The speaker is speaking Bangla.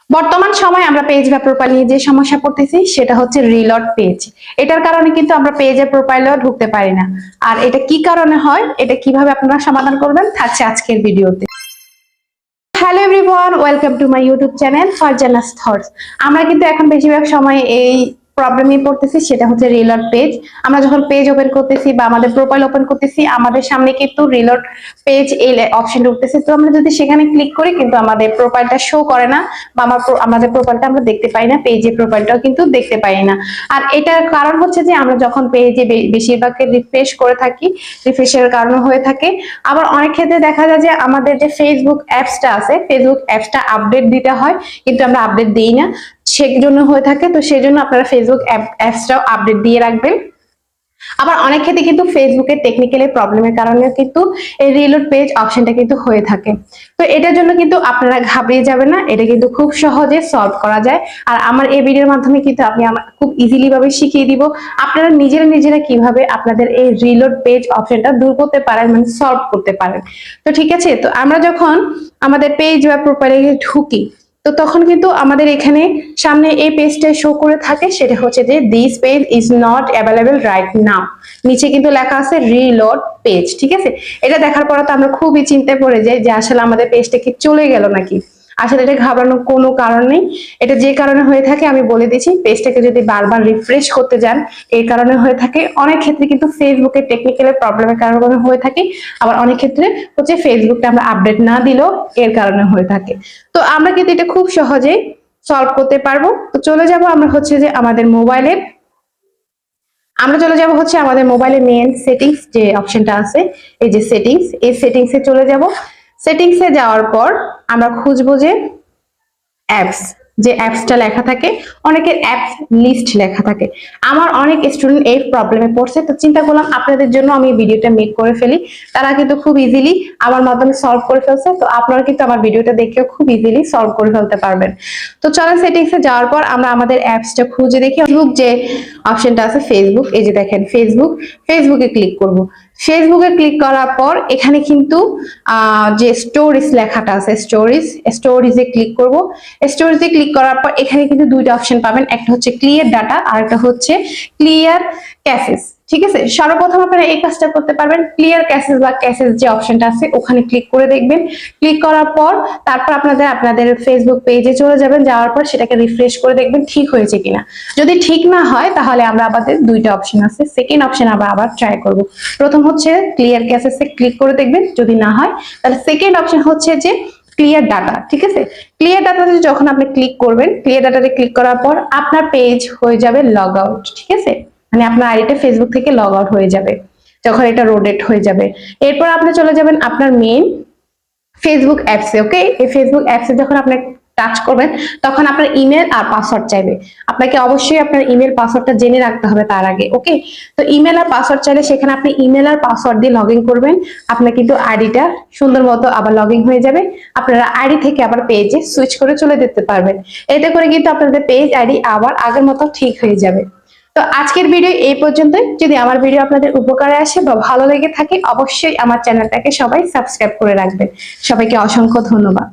বর্তমান সময়ে আমরা পেজ বা প্রোফাইল নিয়ে যে সমস্যা পড়তেছি সেটা হচ্ছে রিলোড পেজ। এটার কারণে কিন্তু আমরা পেজের প্রোফাইলেও ঢুকতে পারি না। আর এটা কি কারণে হয়, এটা কিভাবে আপনারা সমাধান করবেন থাকছে আজকের ভিডিওতে। Hello everyone, welcome to my YouTube channel Farzana's thoughts. আমরা কিন্তু এখন বেশিরভাগ সময় এই প্রবলেমে পড়তেছি, সেটা হচ্ছে রিলোড পেজ। আমরা যখন পেজ ওপেন করতেছি বা আমাদের প্রোফাইল ওপেন করতেছি, আমাদের সামনে কিন্তু রিলোড পেজ এই অপশন উঠতেছে। তো আমরা যদি সেখানে ক্লিক করি কিন্তু আমাদের প্রোফাইলটা শো করে না, বা আমাদের প্রোফাইলটা আমরা দেখতে পাই না, পেজের প্রোফাইলটাও কিন্তু দেখতে পাই না। আর এটার কারণ হচ্ছে যে আমরা যখন পেজে বেশিরভাগ রিফ্রেশ করে থাকি, রিফ্রেশের কারণে হয়ে থাকে। আবার অনেক ক্ষেত্রে দেখা যায় যে আমাদের যে ফেসবুক অ্যাপসটা আছে, ফেসবুক অ্যাপসটা আপডেট দিতে হয় কিন্তু আমরা আপডেট দিই না, সেজন্য হয়ে থাকে। তো সেজন্য আপনারা ফেসবুক অ্যাপসটাও আপডেট দিয়ে রাখবেন। আবার অনেক ক্ষেত্রে কিন্তু ফেসবুকের টেকনিক্যালি প্রবলেমের কারণে কিন্তু এই রিলোড পেজ অপশনটা কিন্তু হয়ে থাকে। তো এটার জন্য কিন্তু আপনারা ঘাবড়িয়ে যাবেন না, এটা কিন্তু খুব সহজে সলভ করা যায়। আর আমার এই ভিডিওর মাধ্যমে কিন্তু আমি খুব ইজিলি ভাবে শিখিয়ে দিব আপনারা নিজেরা কিভাবে আপনাদের এই রিলোড পেজ অপশনটা দূর করতে পারেন, মানে সলভ করতে পারেন। তো ঠিক আছে, তো আমরা যখন আমাদের পেজ বা প্রোফাইলে ঢুকি, তো তখন কিন্তু আমাদের এখানে সামনে এই পেজটা শো করে থাকে, সেটা হচ্ছে যে this page is not available right now. নিচে কিন্তু লেখা আছে রিলোড পেজ। ঠিক আছে, এটা দেখার পর তো আমরা খুবই চিন্তায় পড়ে যাই যে আসলে আমাদের পেজটা কি চলে গেল নাকি। আসলে এটা ঘাবড়ানোর কোনো কারণ নেই। এটা যে কারণে হয়ে থাকে আমি বলে দিচ্ছি, পেজটাকে যদি বারবার রিফ্রেশ করতে যান এই কারণে হয়ে থাকে। অনেক ক্ষেত্রে কিন্তু ফেসবুকের টেকনিক্যাল প্রবলেমের কারণে হয়ে থাকে। আবার অনেক ক্ষেত্রে হচ্ছে ফেসবুকটা আমরা আপডেট না দিলেও এর কারণে হয়ে থাকে। তো আমরা কিন্তু এটা খুব সহজেই সলভ করতে পারবো। তো চলে যাব আমরা হচ্ছে যে আমাদের মোবাইলের মেইন সেটিংস যে অপশনটা আছে, এই যে সেটিংস, এই সেটিংসে চলে যাব। সেটিংসে যাওয়ার পর আমরা খুঁজবো যে অ্যাপস, যে অ্যাপসটা লেখা থাকে, অনেকের অ্যাপস লিস্ট লেখা থাকে। আমার অনেক স্টুডেন্ট এই প্রবলেমে পড়ছে, তো চিন্তা করলাম আপনাদের জন্য আমি ভিডিওটা মেক করে ফেলি। তারা কিন্তু খুব ইজিলি আমার মাধ্যমে সলভ করে ফেলছে, তো আপনারা কিন্তু আমার ভিডিওটা দেখেও খুব ইজিলি সলভ করে ফেলতে পারবেন। তো চলেন সেটিংসে যাওয়ার পর আমরা আমাদের অ্যাপসটা খুঁজে দেখি। ফেসবুক যে অপশনটা আছে, ফেসবুক, এই যে দেখেন ফেসবুকে ক্লিক করব। ফেসবুকে ক্লিক করার পর এখানে কিন্তু যে স্টোরিজ লেখাটা আছে, স্টোরিজে ক্লিক করব। স্টোরিজে ক্লিক করার পর এখানে কিন্তু দুইটা অপশন পাবেন, একটা হচ্ছে ক্লিয়ার ডাটা আর একটা হচ্ছে ক্লিয়ার ক্যাশেস। ঠিক আছে, সর্বপ্রথম আপনারা এই কাজটা করতে পারবেন, ক্লিয়ার ক্যাশেস বা ক্যাশেস যে অপশনটা আছে ওখানে ক্লিক করে দেখবেন। ক্লিক করার পর তারপর আপনাদের ফেসবুক পেজে চলে যাবেন, যাওয়ার পর সেটাকে রিফ্রেশ করে দেখবেন ঠিক হয়েছে কিনা। যদি ঠিক না হয় তাহলে আমরা আমাদের দুইটা অপশন আছে, সেকেন্ড অপশন আবার ট্রাই করব। প্রথম হচ্ছে ক্লিয়ার ক্যাশেসে ক্লিক করে দেখবেন, যদি না হয় তাহলে সেকেন্ড অপশন হচ্ছে যে ক্লিয়ার ডাটা। ঠিক আছে, ক্লিয়ার ডাটাতে যখন আপনি ক্লিক করবেন, ক্লিয়ার ডাটাতে ক্লিক করার পর আপনার পেজ হয়ে যাবে লগ আউট। ঠিক আছে, মানে আপনার আইডিটা ফেসবুক থেকে লগ আউট হয়ে যাবে যখন এটা রোটেট হয়ে যাবে। এরপর আপনি চলে যাবেন আপনার মেইন ফেসবুক অ্যাপসে। ওকে, এই ফেসবুক অ্যাপসে যখন আপনি টাচ করবেন তখন আপনার ইমেল আর পাসওয়ার্ড চাইবে। আপনাকে অবশ্যই আপনার ইমেল পাসওয়ার্ডটা জেনে রাখতে হবে তার আগে। ওকে, তো ইমেল আর পাসওয়ার্ড চাইলে সেখানে আপনি ইমেল আর পাসওয়ার্ড দিয়ে লগ ইন করবেন। আপনার কিন্তু আইডিটা সুন্দর মতো আবার লগ ইন হয়ে যাবে। আপনারা আইডি থেকে আবার পেজে সুইচ করে চলে যেতে পারবেন। এতে করে কিন্তু আপনাদের পেজ আইডি আবার আগের মতো ঠিক হয়ে যাবে। তো আজকের ভিডিও এই পর্যন্তই। যদি আমার ভিডিও আপনাদের উপকারে আসে বা ভালো লেগে থাকে, অবশ্যই আমার চ্যানেলটাকে সবাই সাবস্ক্রাইব করে রাখবেন। সবাইকে অসংখ্য ধন্যবাদ।